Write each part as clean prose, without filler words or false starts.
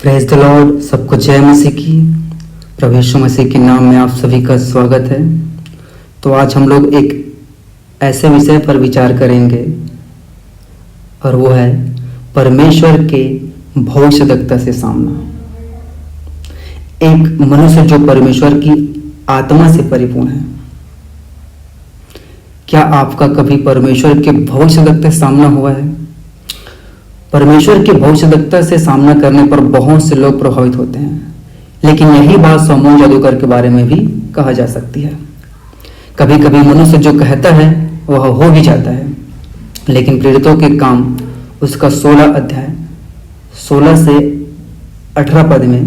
Praise the Lord. सबको जय मसीह की। प्रभु यीशु मसीह के नाम में आप सभी का स्वागत है। तो आज हम लोग एक ऐसे विषय पर विचार करेंगे और वो है परमेश्वर के भविष्यद्वक्ता से सामना। एक मनुष्य जो परमेश्वर की आत्मा से परिपूर्ण है, क्या आपका कभी परमेश्वर के भविष्यद्वक्ता से सामना हुआ है? परमेश्वर के भविष्यद्वक्ता से सामना करने पर बहुत से लोग प्रभावित होते हैं, लेकिन यही बात समूह जादूगर के बारे में भी कहा जा सकती है। कभी कभी मनुष्य जो कहता है वह हो भी जाता है। लेकिन प्रेरितों के काम उसका 16 अध्याय 16 से 18 पद में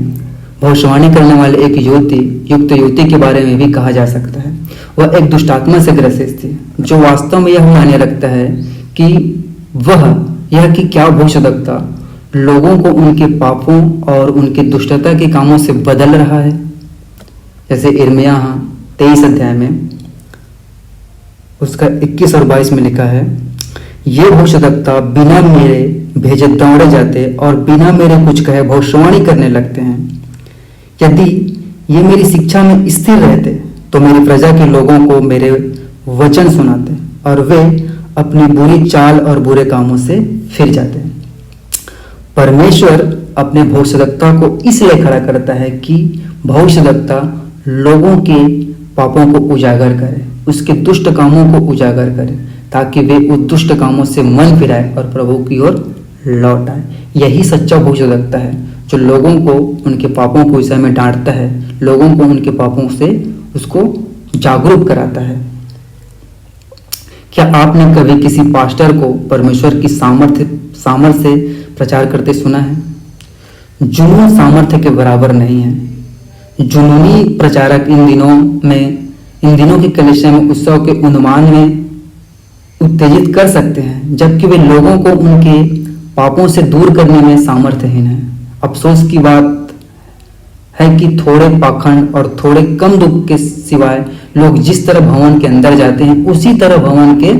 भविष्यवाणी करने वाले एक युवती के बारे में भी कहा जा सकता है। वह एक दुष्टात्मा से ग्रसित थी, जो वास्तव में यह मान्य रखता है कि यह कि क्या भविष्यद्वक्ता लोगों को उनके पापों और उनके दुष्टता के कामों से बदल रहा है। जैसे यिर्मयाह 23 अध्याय में उसका 21 और 22 में लिखा है, ये भविष्यद्वक्ता बिना मेरे भेजे दौड़े जाते और बिना मेरे कुछ कहे भविष्यवाणी करने लगते हैं। यदि ये मेरी शिक्षा में स्थिर रहते तो मेरी प्रजा के लोगों को मेरे वचन सुनाते और वे अपनी बुरी चाल और बुरे कामों से फिर जाते हैं। परमेश्वर अपने भविष्यद्वक्ता को इसलिए खड़ा करता है कि भविष्यद्वक्ता लोगों के पापों को उजागर करे, उसके दुष्ट कामों को उजागर करे, ताकि वे उस दुष्ट कामों से मन फिराए और प्रभु की ओर लौट आए। यही सच्चा भविष्यद्वक्ता है, जो लोगों को उनके पापों के विषय में डांटता है, लोगों को उनके पापों से उसको जागरूक कराता है। क्या आपने कभी किसी पास्टर को परमेश्वर की सामर्थ्य से प्रचार करते सुना है? जुनून सामर्थ्य के बराबर नहीं है। जुनूनी प्रचारक इन दिनों की कलीसिया में उत्सव के उन्माद में उत्तेजित कर सकते हैं, जबकि वे लोगों को उनके पापों से दूर करने में सामर्थ्यहीन है। अफसोस की बात है कि थोड़े पाखंड और थोड़े कम दुख के सिवाय लोग जिस तरह भवन के अंदर जाते हैं उसी तरह भवन के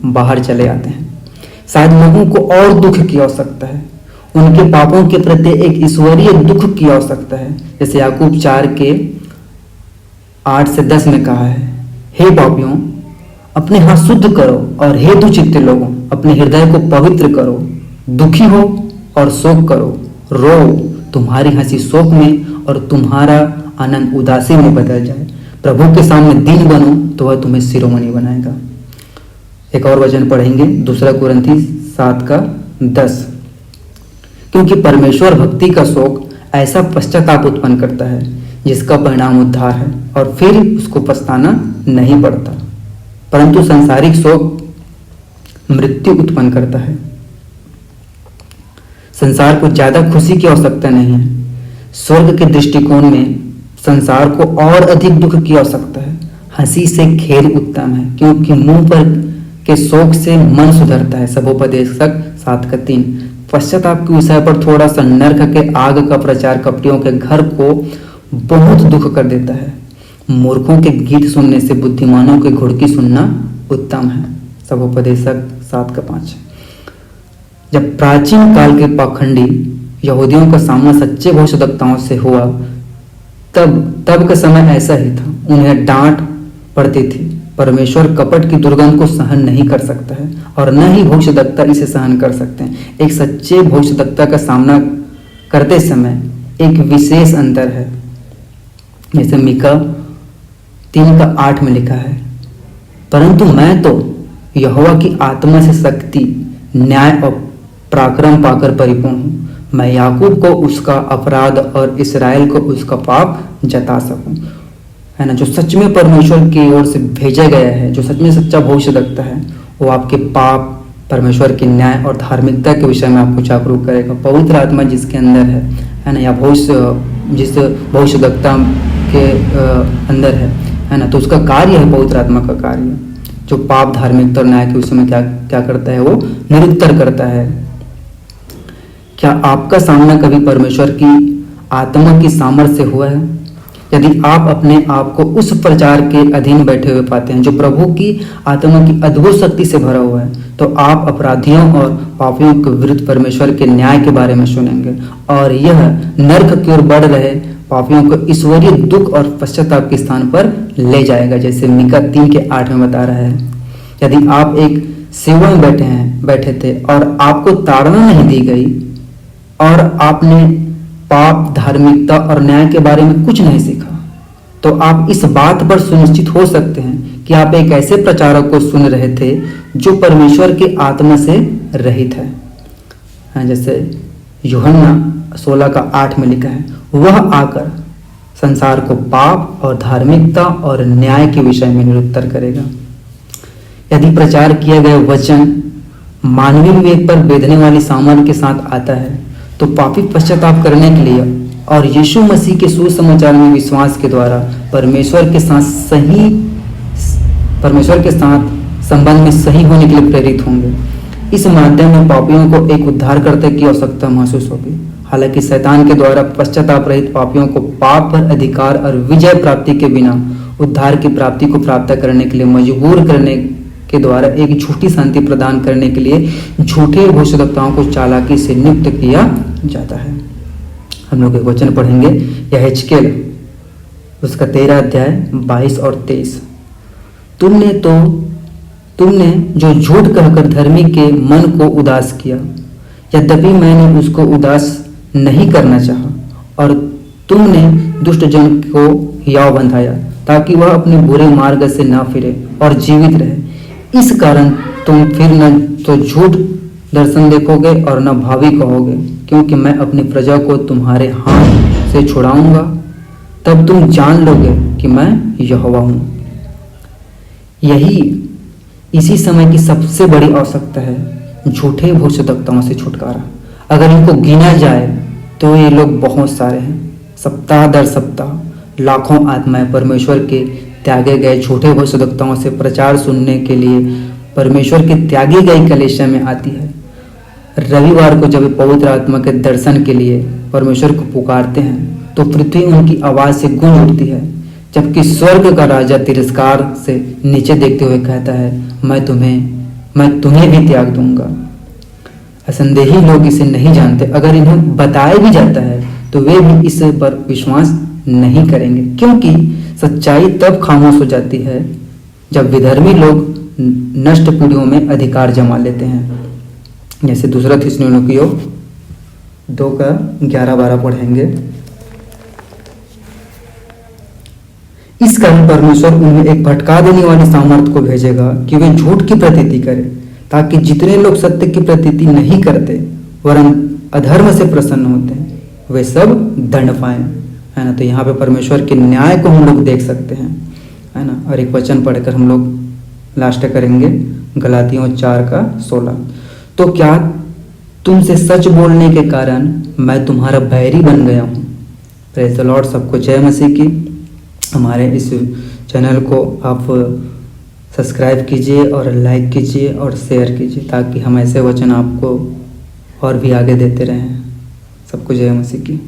बाहर चले आते हैं। शायद लोगों को और दुख की आवश्यकता है, उनके पापों के प्रति एक ईश्वरीय दुख की आवश्यकता है। जैसे याकूब 4 के 8 से 10 में कहा है, हे पापियों, अपने हाथ शुद्ध करो और हे दुचित्ते लोगों, अपने हृदय को पवित्र करो। दुखी हो और शोक करो, रो, तुम्हारी हंसी शोक में और तुम्हारा आनंद उदासी में बदल जाए। प्रभु के सामने दीन बनो तो वह तुम्हें शिरोमणि बनाएगा। एक और वचन पढ़ेंगे, 2 कुरिन्थी 7 का 10। क्योंकि परमेश्वर भक्ति का शोक ऐसा पश्चाताप उत्पन्न करता है जिसका परिणाम उद्धार है, और फिर उसको पछताना नहीं पड़ता। परंतु सांसारिक शोक मृत्यु उत्पन्न करता है। संसार को ज्यादा खुशी की आवश्यकता नहीं है। स्वर्ग के दृष्टिकोण में संसार को और अधिक दुख की आवश्यकता है। हंसी से खेल उत्तम है, क्योंकि मुंह पर के शोक से मन सुधरता है। सबोपदेशक 7 का 3। पश्चाताप के विषय पर थोड़ा सा नरक के आग का प्रचार कपटियों के घर को बहुत दुख कर देता है। मूर्खों के गीत सुनने से बुद्धिमानों के घुड़की सुनना उत्तम है। सबोपदेशक 7 का 5। जब प्राचीन काल के पाखंडी यहूदियों का सामना सच्चे भविष्यद्वक्ताओं से हुआ, तब का समय ऐसा ही था। उन्हें डांट पड़ती थी। परमेश्वर कपट की दुर्गंध को सहन नहीं कर सकता है, और न ही भविष्यद्वक्ता इसे सहन कर सकते हैं। एक सच्चे भविष्यद्वक्ता का सामना करते समय एक विशेष अंतर है। जैसे मीका 3 का 8 में लिखा है, परंतु मैं तो यहोवा की आत्मा से शक्ति, न्याय और पराक्रम पाकर परिपूर्ण हूँ। मैं याकूब को उसका अपराध और इस्राएल को उसका पाप जता सकूं। है ना, जो सच में परमेश्वर की ओर से भेजा गया है, जो सच में सच्चा भविष्यद्वक्ता है, वो आपके पाप, परमेश्वर के न्याय और धार्मिकता के विषय में आपको जागरूक करेगा। पवित्र आत्मा जिसके अंदर है ना, या जिस भविष्यद्वक्ता के अंदर है ना, तो उसका कार्य है, पवित्र आत्मा का कार्य, जो पाप, धार्मिकता और न्याय के विषय में क्या करता है, वो निरुत्तर करता है। क्या आपका सामना कभी परमेश्वर की आत्मा की सामर्थ्य से हुआ है? यदि आप अपने आप को उस प्रचार के अधीन बैठे हुए पाते हैं जो प्रभु की आत्मा की अद्भुत शक्ति से भरा हुआ है, तो आप अपराधियों और पापियों के विरुद्ध परमेश्वर के न्याय के बारे में सुनेंगे, और यह नरक की ओर बढ़ रहे पापियों को ईश्वरीय दुख और पश्चाताप के स्थान पर ले जाएगा, जैसे मीका 3:8 में बता रहा है। यदि आप एक सेवा में बैठे थे और आपको ताड़ना नहीं दी गई और आपने पाप, धार्मिकता और न्याय के बारे में कुछ नहीं सीखा, तो आप इस बात पर सुनिश्चित हो सकते हैं कि आप एक ऐसे प्रचारक को सुन रहे थे जो परमेश्वर की आत्मा से रहित है। जैसे यूहन्ना 16:8 में लिखा है, वह आकर संसार को पाप और धार्मिकता और न्याय के विषय में निरुत्तर करेगा। यदि प्रचार किया गया वचन मानवीय विवेक पर बेधने वाली सामर्थ के साथ आता है, तो पापी पश्चाताप करने के लिए और यीशु मसीह के सुसमाचार में विश्वास के द्वारा परमेश्वर के साथ संबंध में सही होने के लिए प्रेरित होंगे। इस माध्यम में पापियों को एक उद्धारकर्ता की आवश्यकता महसूस होगी। हालांकि शैतान के द्वारा पश्चाताप रहित पापियों को पाप पर अधिकार और विजय प्राप्ति के बिना उद्धार की प्राप्ति को प्राप्त करने के लिए मजबूर करने के द्वारा एक झूठी शांति प्रदान करने के लिए झूठे भविष्यवक्ताओं को चालाकी से नियुक्त किया जाता है। हम लोग एक वचन पढ़ेंगे, यह हिजकेल उसका 13 अध्याय 22 और 23। तुमने जो झूठ कहकर धर्मी के मन को उदास किया, यद्यपि मैंने उसको उदास नहीं करना चाहा, और तुमने दुष्ट जन को हियाव बंधाया ताकि वह अपने बुरे मार्ग से न फिरे और जीवित रहे। इस कारण तुम फिर न तो झूठ दर्शन देखोगे और न भावी कहोगे, क्योंकि मैं अपनी प्रजा को तुम्हारे हाथ से छुड़ाऊंगा। तब तुम जान लोगे कि मैं यहोवा हूं। इसी समय की सबसे बड़ी आवश्यकता है झूठे भविष्यवक्ताओं से छुटकारा। अगर इनको गिना जाए तो ये लोग बहुत सारे हैं। सप्ताह दर सप्ताह लाखों आत्माएं परमेश्वर के त्यागे गए झूठे भविष्यवक्ताओं से प्रचार सुनने के लिए परमेश्वर की त्यागी गई कलीसिया में आती है। रविवार को जब पवित्र आत्मा के दर्शन के लिए परमेश्वर को पुकारते हैं तो पृथ्वी उनकी आवाज से गूंज उठती है, जबकि स्वर्ग का राजा तिरस्कार से नीचे देखते हुए कहता है, मैं तुम्हें भी त्याग दूंगा। असंदेही लोग इसे नहीं जानते। अगर इन्हें बताया भी जाता है तो वे भी इस पर विश्वास नहीं करेंगे, क्योंकि सच्चाई तब खामोश हो जाती है जब विधर्मी लोग नष्ट पीढ़ियों में अधिकार जमा लेते हैं। जैसे दूसरा थिस्सलुनीकियों 2:11-12 पढ़ेंगे। इस कारण परमेश्वर उनमें एक भटका देने वाली सामर्थ को भेजेगा कि वे झूठ की प्रतीति करें, ताकि जितने लोग सत्य की प्रतीति नहीं करते वरन अधर्म से प्रसन्न होते हैं, वे सब दंड पाएं, है ना। तो यहाँ पे परमेश्वर के न्याय को हम लोग देख सकते हैं, है ना। और एक वचन पढ़कर हम लोग लास्ट करेंगे, गलातियों 4:16। तो क्या तुमसे सच बोलने के कारण मैं तुम्हारा बैरी बन गया हूँ? Praise the Lord. सबको जय मसीह की। हमारे इस चैनल को आप सब्सक्राइब कीजिए और लाइक कीजिए और शेयर कीजिए, ताकि हम ऐसे वचन आपको और भी आगे देते रहें। सबको जय मसीह की।